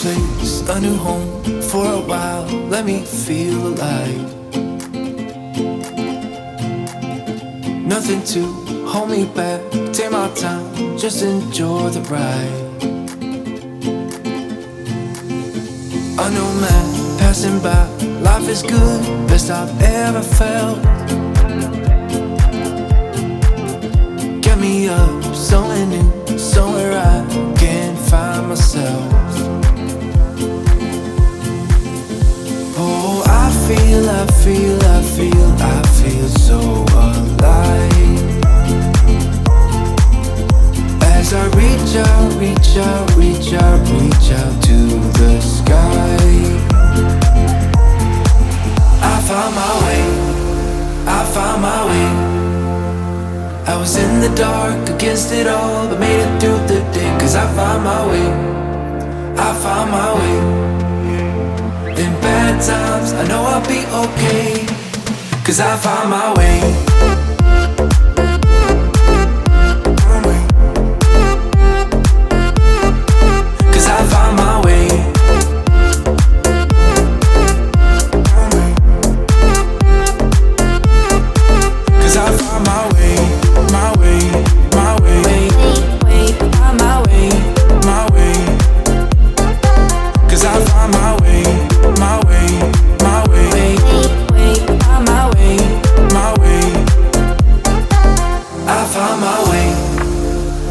place, a new home for a while. Let me feel alive. Nothing to hold me back. Take my time, just enjoy the ride. A new man passing by. Life is good, best I've ever felt. Get me up, somewhere new, somewhere I can find myself. Oh, I feel so alive. As I reach out to the sky. I found my way. I was in the dark against it all, but made it through the day. Cause I found my way. In bad times, I know I'll be okay. Cause I found my way. Cause I found my way. Cause I found my way. My way. Find my way. Cause I found my way. My way. Find my way.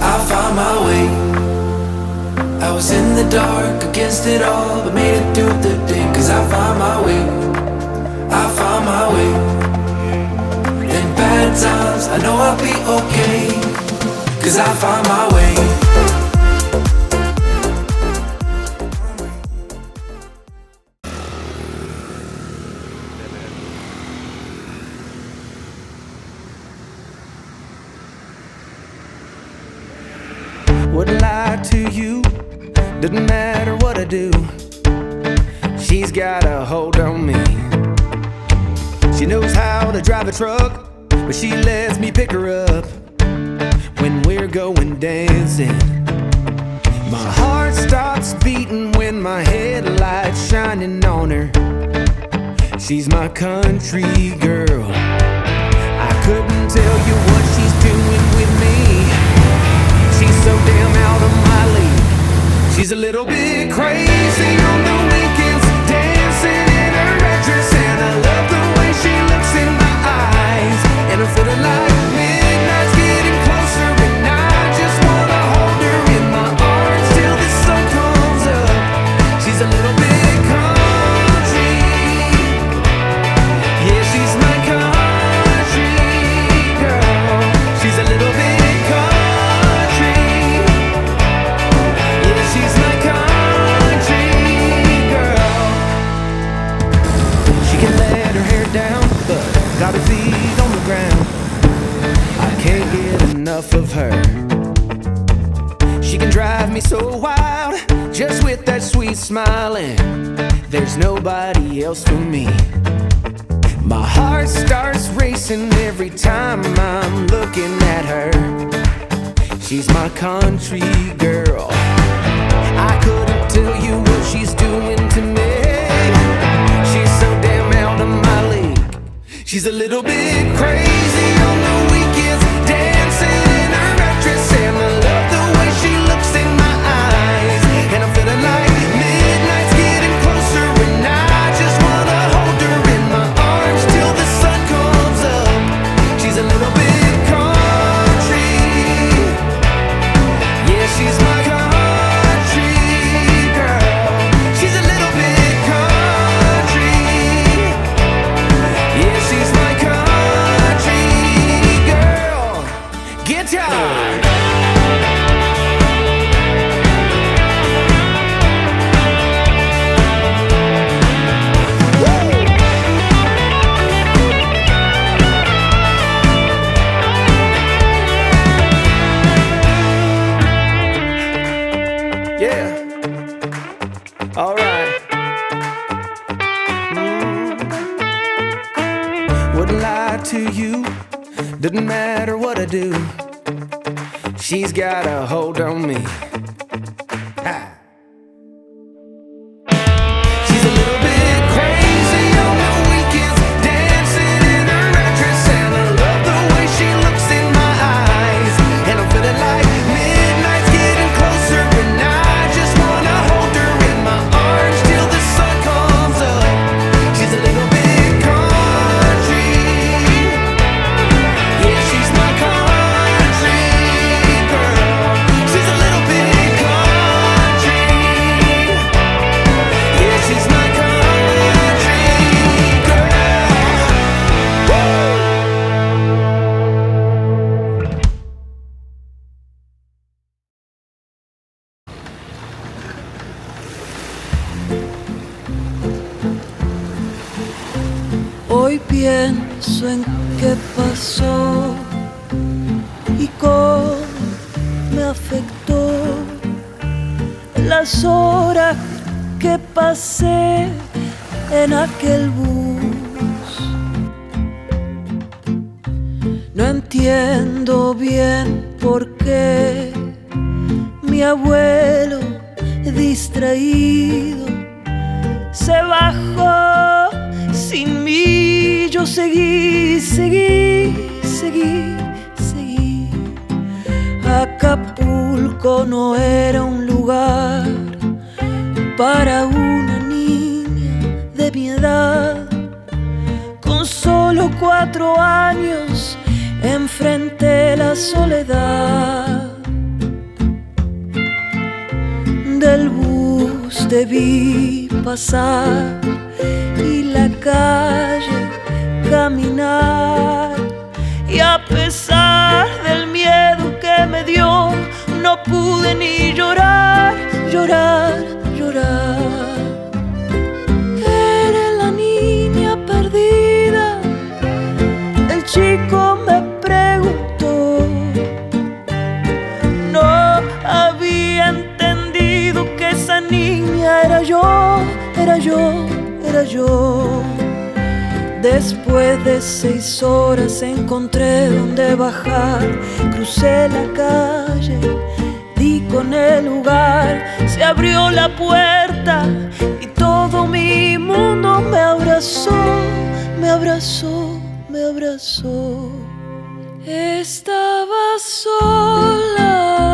I found my way. I was in the dark against it all, but made it through the day. Cause I found my way. In bad times, I know I'll be okay. Cause I found my way. Wouldn't lie to you, doesn't matter what I do. She's got a hold on me. She knows how to drive a truck, but she lets me pick her up when we're going dancing. My heart stops beating when my headlights shining on her. She's my country girl. I couldn't tell you what she's doing with me. She's so damn out of my league. She's a little bit crazy on the weekends, dancing in her red dress, and I love the way she looks in my eyes. And I'm feeling like midnight's getting closer, and I just wanna hold her in my arms till the sun comes up. She's a little bit country. Yeah, she's my country girl. She's a little bit got her feet on the ground. I can't get enough of her. She can drive me so wild, just with that sweet smile, and there's nobody else for me. My heart starts racing every time I'm looking at her. She's my country girl. I couldn't tell you what she's doing to me. She's so damn out of my league. She's a little bit crazy on the weekends, dancing in her red dress, and I love the way she looks in my eyes. And I'm feeling like midnight's getting closer, and I just wanna hold her in my arms till the sun comes up. She's a little bit country. Yeah, she's my country girl. She's a little bit country. Yeah, she's my country girl. Guitar. Yeah. All right. Wouldn't lie to you, doesn't matter what I do. She's got a hold on me. Ha. pasó y cómo me afectó las horas que pasé en aquel bus. No entiendo bien por qué mi abuelo distraído se bajó sin mí. Yo seguí. Acapulco no era un lugar para una niña de mi edad. Con solo 4 años enfrenté la soledad. Del bus te vi pasar y la calle caminar, y a pesar del miedo que me dio, no pude ni llorar. Eres la niña perdida, el chico me preguntó. No había entendido que esa niña era yo. Después de 6 horas encontré donde bajar, crucé la calle, di con el lugar, se abrió la puerta y todo mi mundo me abrazó. Estaba sola.